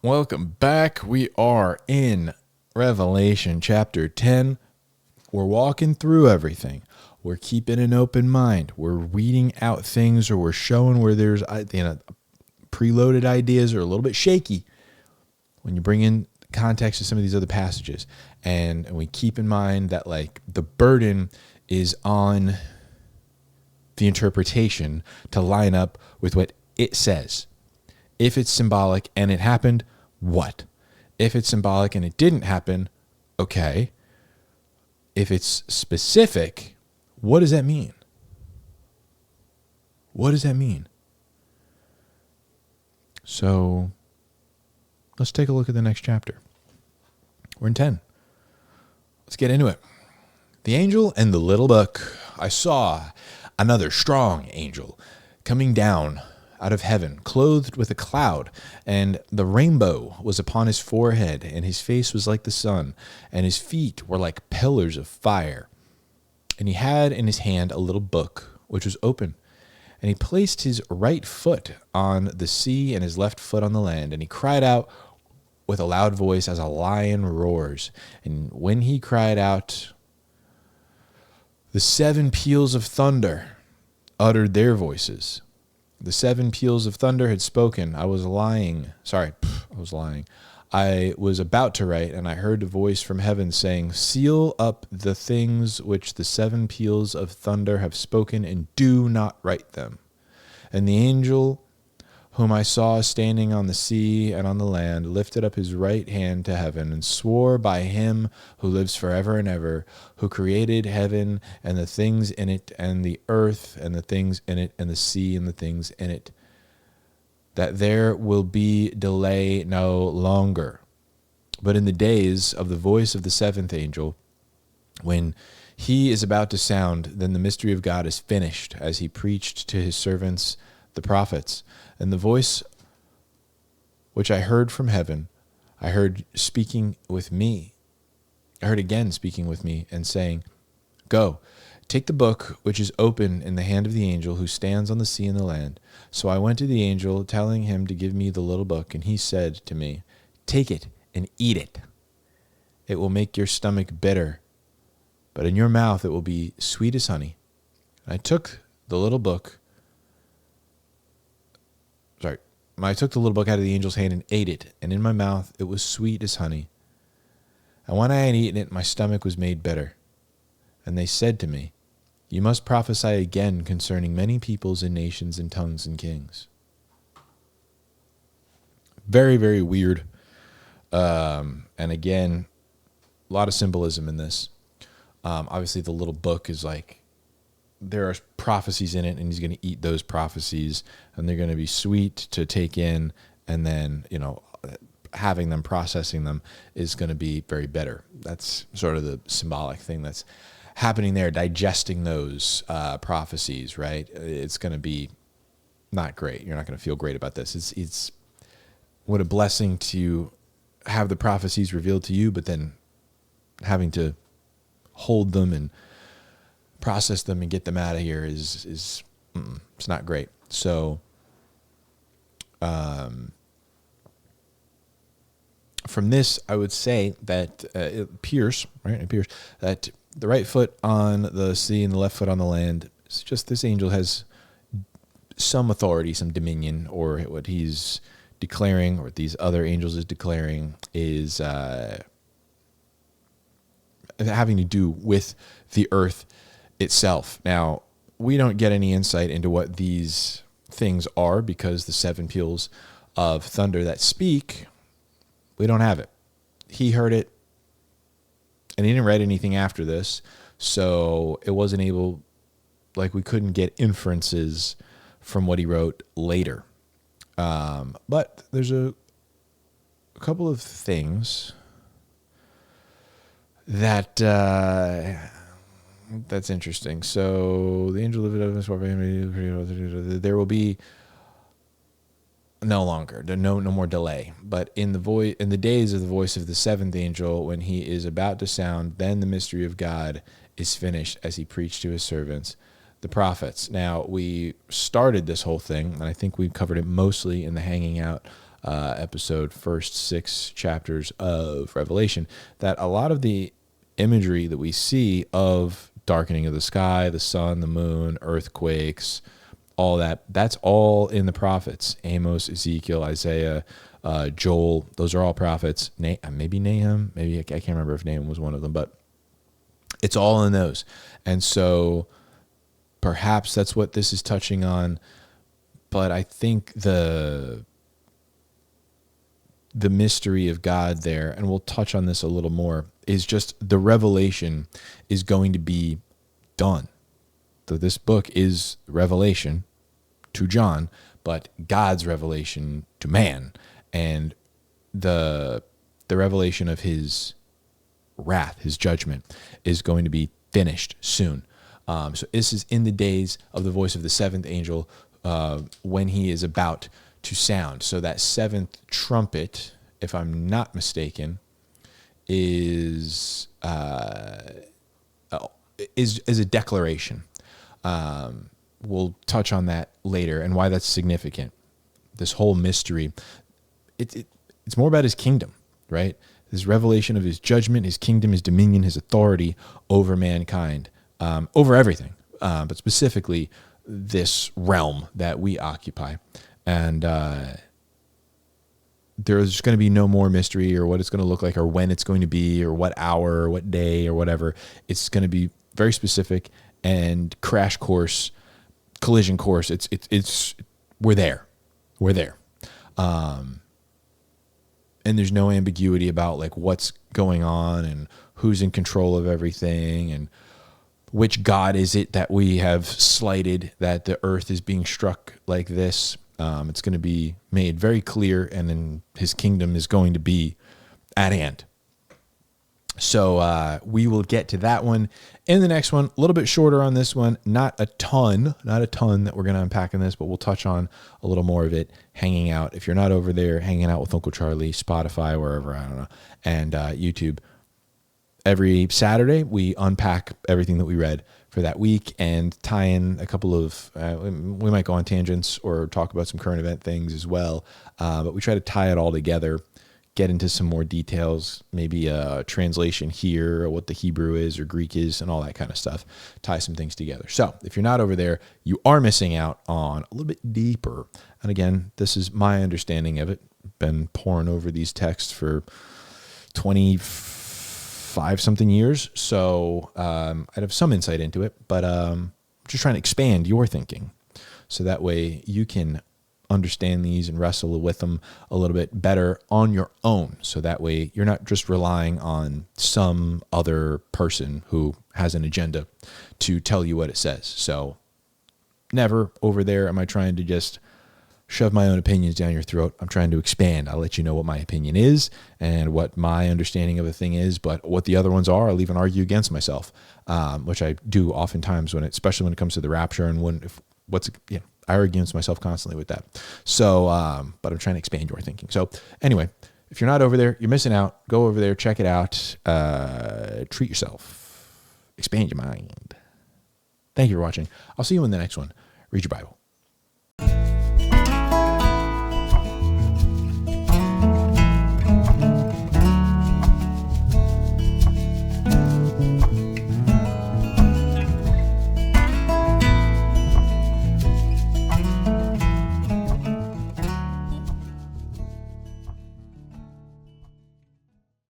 Welcome back. We are in Revelation chapter 10. We're walking through everything. We're keeping an open mind. We're weeding out things, or we're showing where there's preloaded ideas are a little bit shaky when you bring in context to some of these other passages. And we keep in mind that the burden is on the interpretation to line up with what it says. If it's symbolic and it happened, what? If it's symbolic and it didn't happen, okay. If it's specific, what does that mean? What does that mean? So let's take a look at the next chapter. We're in 10. Let's get into it. The angel and the little book. I saw another strong angel coming down out of heaven, clothed with a cloud, and the rainbow was upon his forehead, and his face was like the sun, and his feet were like pillars of fire. And he had in his hand a little book, which was open. And he placed his right foot on the sea and his left foot on the land, and he cried out with a loud voice as a lion roars. And when he cried out, the 7 peals of thunder uttered their voices. The 7 peals of thunder had spoken. I was lying. I was about to write, and I heard a voice from heaven saying, seal up the things which the 7 peals of thunder have spoken, and do not write them. And the angel whom I saw standing on the sea and on the land lifted up his right hand to heaven and swore by him who lives forever and ever, who created heaven and the things in it, and the earth and the things in it, and the sea and the things in it, that there will be delay no longer. But in the days of the voice of the 7th angel, when he is about to sound, then the mystery of God is finished, as he preached to his servants, the prophets. And the voice which I heard from heaven, I heard speaking with me. I heard again speaking with me and saying, go, take the book which is open in the hand of the angel who stands on the sea and the land. So I went to the angel, telling him to give me the little book, and he said to me, take it and eat it. It will make your stomach bitter, but in your mouth it will be sweet as honey. And I took the little book out of the angel's hand and ate it, and in my mouth it was sweet as honey. And when I had eaten it, my stomach was made bitter. And they said to me, you must prophesy again concerning many peoples and nations and tongues and kings. Very, very weird. And again, a lot of symbolism in this. Obviously, the little book is there are prophecies in it, and he's going to eat those prophecies, and they're going to be sweet to take in, and then, having them, processing them is going to be very bitter. That's sort of the symbolic thing that's happening there, digesting those prophecies, right? It's going to be not great. You're not going to feel great about this. It's what a blessing to have the prophecies revealed to you, but then having to hold them and process them and get them out of here is it's not great. So from this, I would say that it appears that the right foot on the sea and the left foot on the land, it's just this angel has some authority, some dominion, or what he's declaring, or what these other angels is declaring, is having to do with the earth itself. Now, we don't get any insight into what these things are, because the 7 peals of thunder that speak, we don't have it. He heard it, and he didn't write anything after this, so it wasn't able, we couldn't get inferences from what he wrote later. But there's a couple of things that that's interesting. So the angel lifted up his forehead. There will be no longer, no more delay. But in the days of the voice of the 7th angel, when he is about to sound, then the mystery of God is finished, as he preached to his servants, the prophets. Now, we started this whole thing, and I think we covered it mostly in the hanging out episode, first 6 chapters of Revelation, that a lot of the imagery that we see of darkening of the sky, the sun, the moon, earthquakes, all that's all in the prophets. Amos, Ezekiel, Isaiah, Joel, those are all prophets. Maybe Nahum, maybe I can't remember if Nahum was one of them, but it's all in those. And so perhaps that's what this is touching on. But I think the mystery of God there, and we'll touch on this a little more, is just the revelation is going to be done. So this book is revelation to John, but God's revelation to man, and the revelation of his wrath, his judgment, is going to be finished soon. So this is in the days of the voice of the seventh angel, when he is about to sound. So that seventh trumpet, if I'm not mistaken, is a declaration. We'll touch on that later and why that's significant. This whole mystery, it's more about his kingdom, right? This revelation of his judgment, his kingdom, his dominion, his authority over mankind, over everything, but specifically this realm that we occupy. And there's going to be no more mystery or what it's going to look like or when it's going to be or what hour or what day or whatever. It's going to be very specific and crash course, collision course. It's we're there. And there's no ambiguity about like what's going on and who's in control of everything and which God is it that we have slighted, that the earth is being struck like this. It's going to be made very clear, and then his kingdom is going to be at hand. So we will get to that one in the next one. A little bit shorter on this one. Not a ton that we're going to unpack in this, but we'll touch on a little more of it hanging out. If you're not over there hanging out with Uncle Charlie, Spotify, wherever, I don't know, and YouTube, every Saturday we unpack everything that we read for that week and tie in a couple of, we might go on tangents or talk about some current event things as well. But we try to tie it all together, get into some more details, maybe a translation here or what the Hebrew is or Greek is and all that kind of stuff, tie some things together. So if you're not over there, you are missing out on a little bit deeper. And again, this is my understanding of it. Been poring over these texts for 25 something years. So I'd have some insight into it, but just trying to expand your thinking. So that way you can understand these and wrestle with them a little bit better on your own. So that way you're not just relying on some other person who has an agenda to tell you what it says. So never over there am I trying to just shove my own opinions down your throat. I'm trying to expand. I'll let you know what my opinion is and what my understanding of a thing is, but what the other ones are, I'll even argue against myself, which I do oftentimes especially when it comes to the rapture and I argue against myself constantly with that. So, but I'm trying to expand your thinking. So anyway, if you're not over there, you're missing out. Go over there, check it out, treat yourself, expand your mind. Thank you for watching. I'll see you in the next one. Read your Bible.